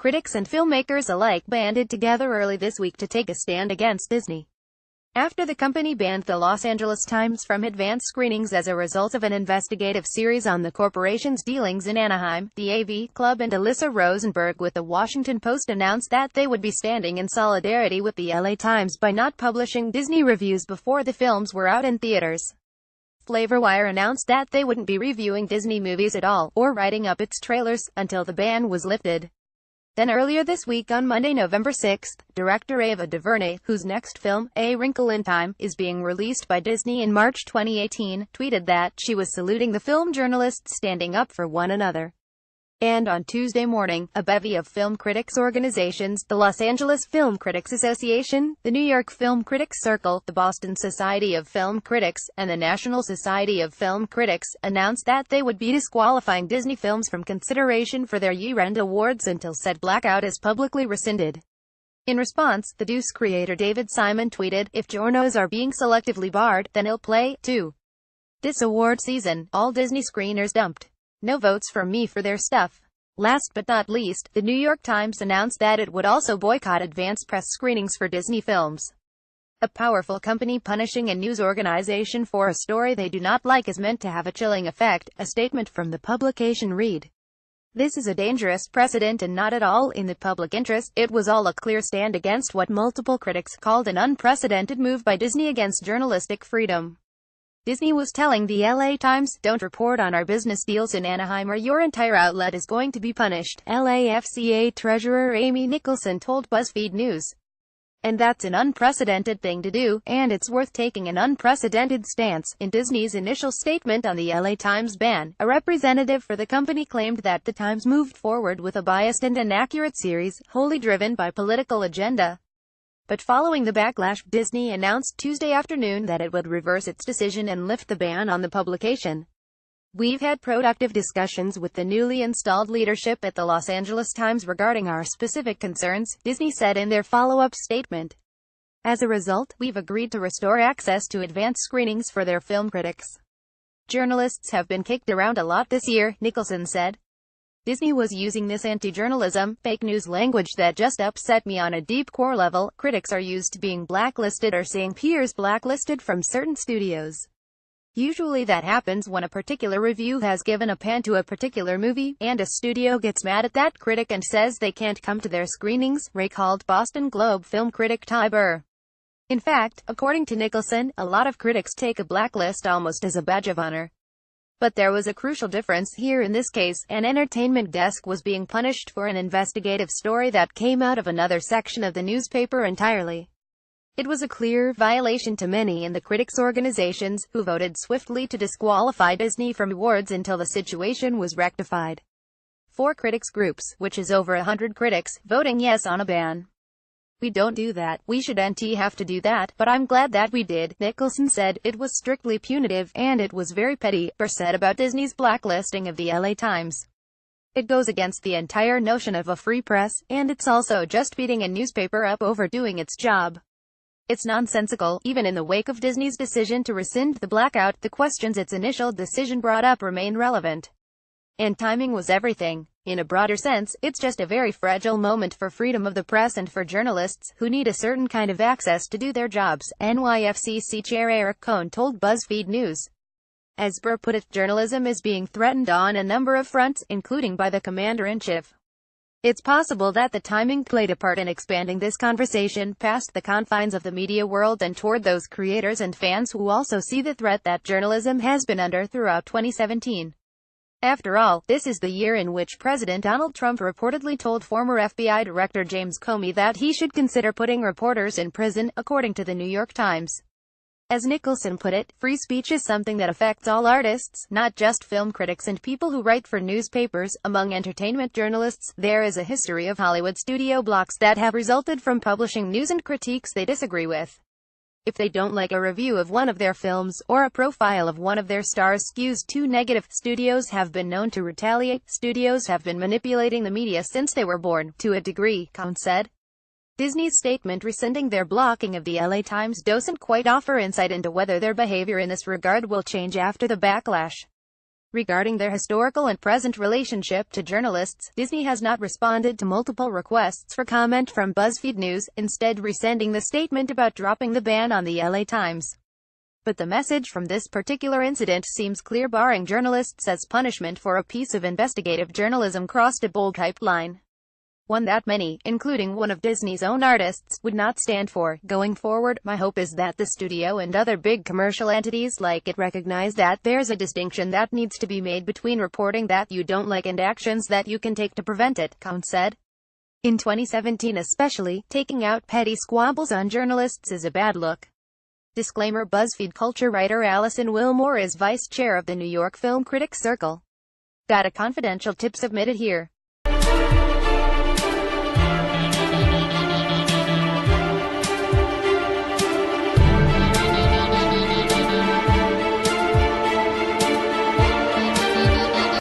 Critics and filmmakers alike banded together early this week to take a stand against Disney, after the company banned the Los Angeles Times from advanced screenings as a result of an investigative series on the corporation's dealings in Anaheim. The AV Club and Alyssa Rosenberg with the Washington Post announced that they would be standing in solidarity with the LA Times by not publishing Disney reviews before the films were out in theaters. FlavorWire announced that they wouldn't be reviewing Disney movies at all, or writing up its trailers, until the ban was lifted. Then earlier this week on Monday, November 6th, director Ava DuVernay, whose next film, A Wrinkle in Time, is being released by Disney in March 2018, tweeted that she was saluting the film journalists standing up for one another. And on Tuesday morning, a bevy of film critics organizations, the Los Angeles Film Critics Association, the New York Film Critics Circle, the Boston Society of Film Critics, and the National Society of Film Critics, announced that they would be disqualifying Disney films from consideration for their year-end awards until said blackout is publicly rescinded. In response, the Deuce creator David Simon tweeted, "If journos are being selectively barred, then I'll play, too. This award season, all Disney screeners dumped. No votes from me for their stuff." Last but not least, the New York Times announced that it would also boycott advance press screenings for Disney films. A powerful company punishing a news organization for a story they do not like is meant to have a chilling effect, a statement from the publication read. "This is a dangerous precedent and not at all in the public interest. It was all a clear stand against what multiple critics called an unprecedented move by Disney against journalistic freedom. Disney was telling the LA Times, don't report on our business deals in Anaheim or your entire outlet is going to be punished," LAFCA Treasurer Amy Nicholson told BuzzFeed News. "And that's an unprecedented thing to do, and it's worth taking an unprecedented stance." In Disney's initial statement on the LA Times ban, a representative for the company claimed that the Times moved forward with a biased and inaccurate series, wholly driven by political agenda. But following the backlash, Disney announced Tuesday afternoon that it would reverse its decision and lift the ban on the publication. "We've had productive discussions with the newly installed leadership at the Los Angeles Times regarding our specific concerns," Disney said in their follow-up statement. "As a result, we've agreed to restore access to advanced screenings for their film critics. Journalists have been kicked around a lot this year," Nicholson said. "Disney was using this anti-journalism, fake news language that just upset me on a deep core level. Critics are used to being blacklisted or seeing peers blacklisted from certain studios. Usually that happens when a particular review has given a pan to a particular movie, and a studio gets mad at that critic and says they can't come to their screenings," recalled Boston Globe film critic Ty Burr. In fact, according to Nicholson, a lot of critics take a blacklist almost as a badge of honor. But there was a crucial difference here. In this case, an entertainment desk was being punished for an investigative story that came out of another section of the newspaper entirely. It was a clear violation to many in the critics' organizations, who voted swiftly to disqualify Disney from awards until the situation was rectified. 4 critics groups, which is over 100 critics, voting yes on a ban. "We don't do that. We shouldn't have to do that, but I'm glad that we did," Nicholson said. "It was strictly punitive, and it was very petty," Burr said about Disney's blacklisting of the LA Times. "It goes against the entire notion of a free press, and it's also just beating a newspaper up over doing its job. It's nonsensical." Even in the wake of Disney's decision to rescind the blackout, the questions its initial decision brought up remain relevant. And timing was everything. In a broader sense, it's just a very fragile moment for freedom of the press and for journalists, who need a certain kind of access to do their jobs, NYFCC Chair Eric Cohn told BuzzFeed News. As Burr put it, journalism is being threatened on a number of fronts, including by the Commander-in-Chief. It's possible that the timing played a part in expanding this conversation past the confines of the media world and toward those creators and fans who also see the threat that journalism has been under throughout 2017. After all, this is the year in which President Donald Trump reportedly told former FBI Director James Comey that he should consider putting reporters in prison, according to the New York Times. As Nicholson put it, free speech is something that affects all artists, not just film critics and people who write for newspapers. Among entertainment journalists, there is a history of Hollywood studio blocks that have resulted from publishing news and critiques they disagree with. If they don't like a review of one of their films, or a profile of one of their stars skews too negative, studios have been known to retaliate. Studios have been manipulating the media since they were born, to a degree, Cohn said. Disney's statement rescinding their blocking of the LA Times doesn't quite offer insight into whether their behavior in this regard will change after the backlash. Regarding their historical and present relationship to journalists, Disney has not responded to multiple requests for comment from BuzzFeed News, instead rescinding the statement about dropping the ban on the LA Times. But the message from this particular incident seems clear: barring journalists as punishment for a piece of investigative journalism crossed a bold-typed line. One that many, including one of Disney's own artists, would not stand for. Going forward, my hope is that the studio and other big commercial entities like it recognize that there's a distinction that needs to be made between reporting that you don't like and actions that you can take to prevent it, Cohn said. In 2017 especially, taking out petty squabbles on journalists is a bad look. Disclaimer: BuzzFeed culture writer Allison Wilmore is vice chair of the New York Film Critics Circle. Got a confidential tip submitted here.